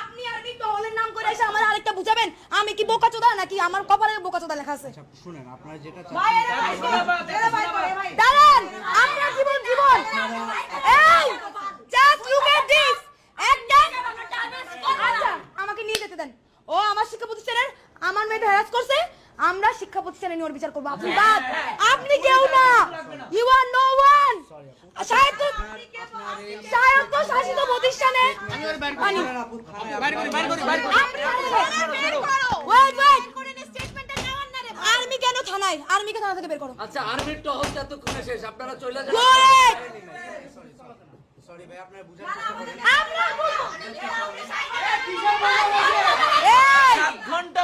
আপনি আরবি টহলের নাম করে এসে আমার আরেকটা বুঝাবেন আমি কি বোকাচোদা নাকি আমার কপালে বোকাচোদা লেখা আছে? আচ্ছা শুনেন, আপনারা যেটা দাঁড়ান, আপনার জীবন জীবন এই জাস্ট লুক এট দিস একটা আচ্ছা আমাকে নিয়ে যেতে দেন। ও আমার শিক্ষা প্রতিষ্ঠানের আমার মেয়েটা হ্যারাস করছে, আমরা শিক্ষা প্রতিষ্ঠানে নিয়ে ওর বিচার করবো। আপনি বাদ, আপনি কেউ না, ইউ আর নো ওয়ান। শায়দ শাসিত প্রতিষ্ঠানে আর্মি কেন থানায়? আর্মিকে থানা থেকে বের করো। আচ্ছা আর্মির টহল যতক্ষণে শেষ আপনারা চলে যান। সরি ভাই, আপনারা বুঝার ঘন্টা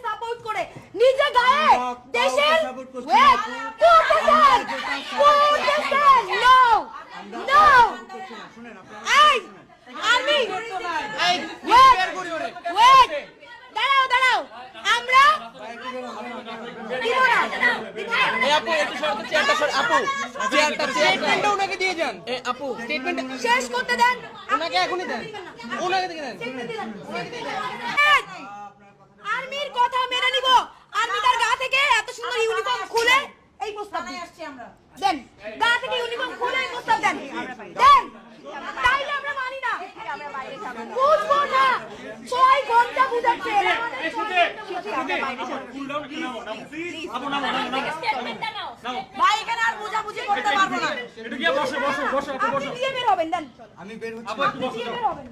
সাপোর্ট করে নিজে গায়ে দেশের দাঁড়াও দাঁড়াও, আমরা শেষ করতে দেন, ওনাকে এখনই দেন, ওনাকে দেন। আর্মির কথা মেনে নিব, আর্মি তার গা থেকে এত সুন্দর ইউনিফর্ম খুলে এই প্রস্তাব দিচ্ছি আমরা। দেন গা থেকে ইউনিফর্ম খুলে এই প্রস্তাব দেন, দেন, তাইলে আমরা মানি না, বুঝবো না। 6 ঘন্টা বুঝাচ্ছে ভাই, এখানে আর বুঝাবুঝি করতে পারবো না। আপনি দিয়ে বের হবেন, দেন আমি বের হচ্ছি। আপনি দিয়ে বের হবেন।